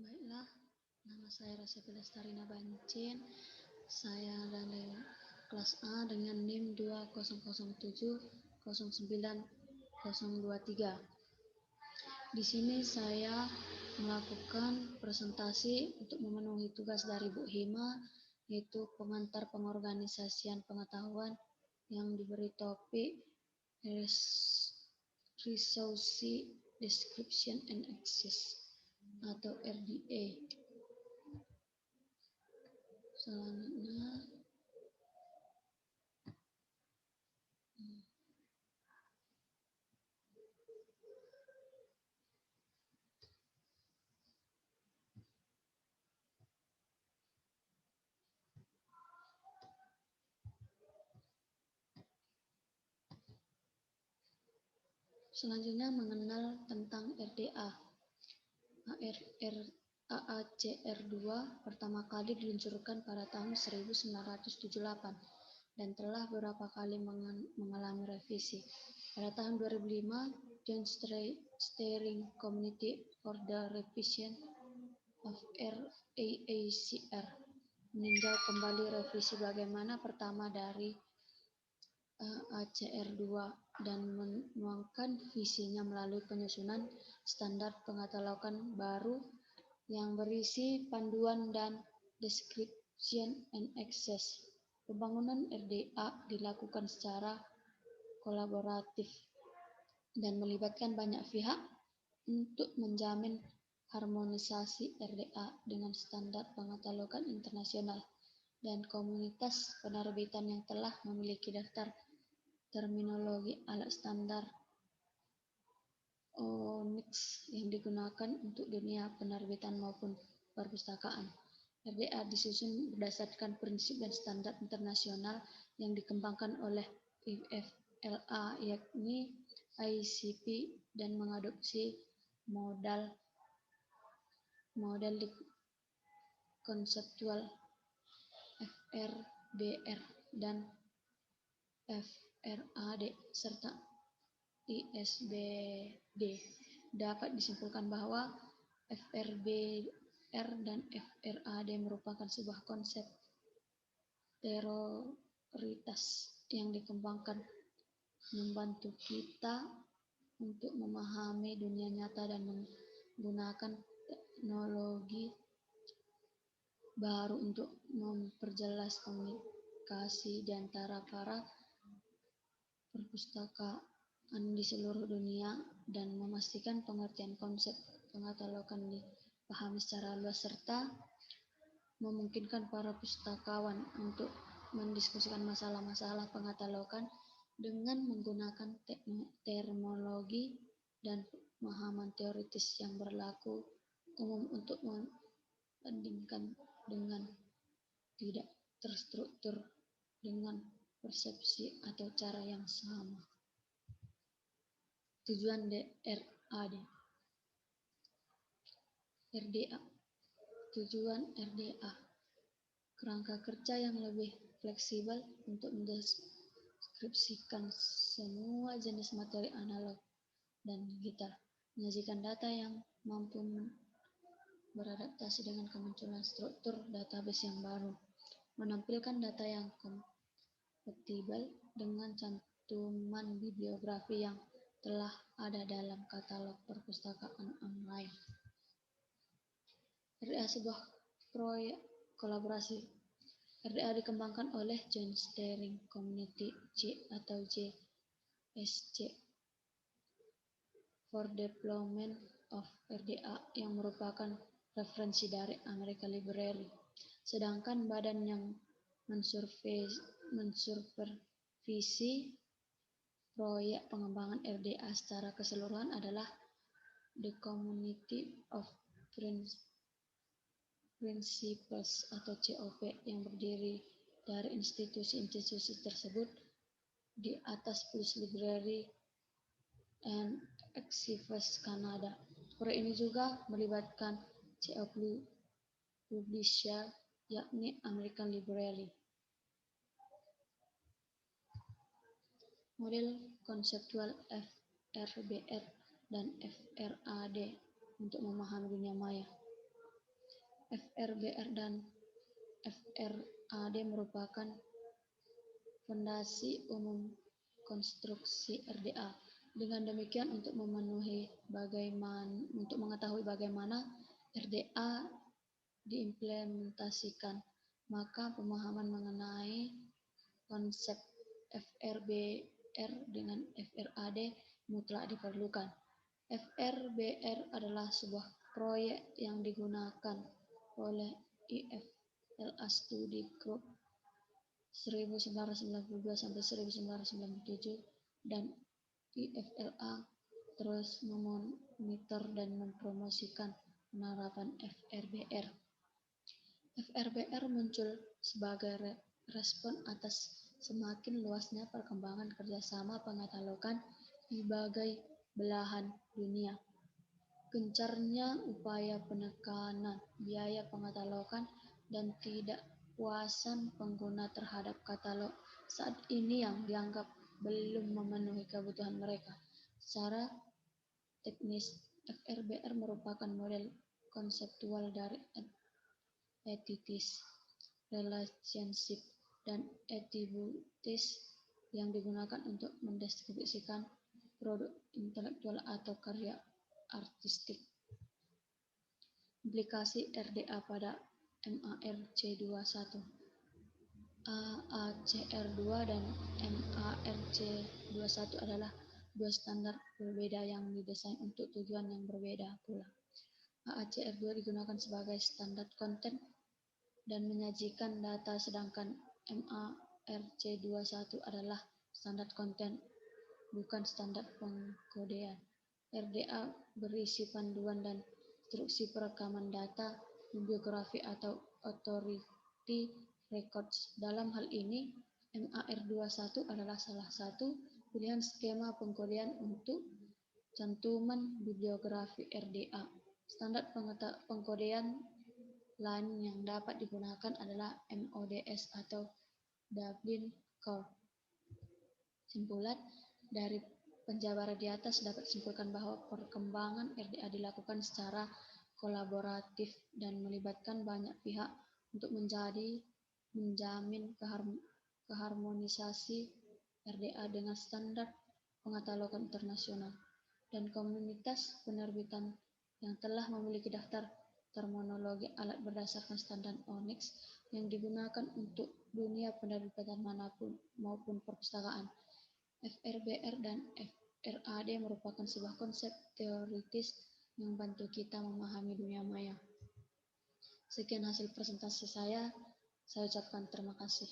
Baiklah, nama saya Rosepi Lestarina Bancin. Saya dari kelas A dengan NIM 20070909023. Di sini saya melakukan presentasi untuk memenuhi tugas dari Bu Hima, yaitu pengantar pengorganisasian pengetahuan yang diberi topik Resource Description and Access atau RDA. Selanjutnya mengenal tentang RDA. AACR2 pertama kali diluncurkan pada tahun 1978 dan telah beberapa kali mengalami revisi. Pada tahun 2005, Joint Steering Committee for the Revision of RAACR meninjau kembali revisi bagaimana pertama dari ACR2 dan menuangkan visinya melalui penyusunan standar pengatalogan baru yang berisi panduan dan description and access. Pembangunan RDA dilakukan secara kolaboratif dan melibatkan banyak pihak untuk menjamin harmonisasi RDA dengan standar pengatalogan internasional dan komunitas penerbitan yang telah memiliki daftar terminologi alat standar ONIX yang digunakan untuk dunia penerbitan maupun perpustakaan. RDA disusun berdasarkan prinsip dan standar internasional yang dikembangkan oleh IFLA, yakni ICP, dan mengadopsi model konseptual FRBR dan FRAD serta ISBD. Dapat disimpulkan bahwa FRBR dan FRAD merupakan sebuah konsep prioritas yang dikembangkan membantu kita untuk memahami dunia nyata dan menggunakan teknologi baru untuk memperjelas komunikasi di antara para perpustakaan di seluruh dunia dan memastikan pengertian konsep pengatalogan dipahami secara luas serta memungkinkan para pustakawan untuk mendiskusikan masalah-masalah pengatalogan dengan menggunakan terminologi dan pemahaman teoritis yang berlaku umum untuk membandingkan dengan tidak terstruktur dengan persepsi atau cara yang sama. Tujuan RDA. Tujuan RDA, kerangka kerja yang lebih fleksibel untuk mendeskripsikan semua jenis materi analog dan digital, menyajikan data yang mampu beradaptasi dengan kemunculan struktur database yang baru, menampilkan data yang kompatibel dengan cantuman bibliografi yang telah ada dalam katalog perpustakaan online. RDA sebuah proyek kolaborasi. RDA dikembangkan oleh Joint Steering Committee atau JSC for Development of RDA yang merupakan referensi dari American Library. Sedangkan badan yang mensupervisi proyek pengembangan RDA secara keseluruhan adalah The Community of Principles atau COP yang berdiri dari institusi-institusi tersebut di atas Plus Library and Archives Kanada. Proyek ini juga melibatkan CO Publisher, yakni American Library. Model konseptual FRBR dan FRAD untuk memahami dunia maya. FRBR dan FRAD merupakan fondasi umum konstruksi RDA. Dengan demikian, untuk mengetahui bagaimana RDA diimplementasikan, maka pemahaman mengenai konsep FRBR dengan FRAD mutlak diperlukan. FRBR adalah sebuah proyek yang digunakan oleh IFLA Study Group 1992-1997 dan IFLA terus memonitor dan mempromosikan penerapan FRBR. FRBR muncul sebagai respon atas semakin luasnya perkembangan kerjasama pengkatalogan di berbagai belahan dunia. Gencarnya upaya penekanan biaya pengkatalogan dan tidak puasan pengguna terhadap katalog saat ini yang dianggap belum memenuhi kebutuhan mereka. Secara teknis, FRBR merupakan model konseptual dari entities, relationship, dan attributes yang digunakan untuk mendistribusikan produk intelektual atau karya artistik. Implikasi RDA pada MARC21. AACR2 dan MARC21 adalah dua standar berbeda yang didesain untuk tujuan yang berbeda pula. AACR2 digunakan sebagai standar konten dan menyajikan data, sedangkan MARC21 adalah standar konten, bukan standar pengkodean. RDA berisi panduan dan instruksi perekaman data, bibliografi atau authority records. Dalam hal ini, MAR21 adalah salah satu pilihan skema pengkodean untuk cantuman bibliografi RDA. Standar pengkodean lain yang dapat digunakan adalah MODS atau Dublin Core. Simpulan dari penjabaran di atas dapat disimpulkan bahwa perkembangan RDA dilakukan secara kolaboratif dan melibatkan banyak pihak untuk menjamin keharmonisasi RDA dengan standar pengkatalogan internasional, dan komunitas penerbitan yang telah memiliki daftar terminologi alat berdasarkan standar ONIX yang digunakan untuk dunia penerbitan manapun maupun perpustakaan. FRBR dan FRAD merupakan sebuah konsep teoritis yang membantu kita memahami dunia maya. Sekian hasil presentasi saya ucapkan terima kasih.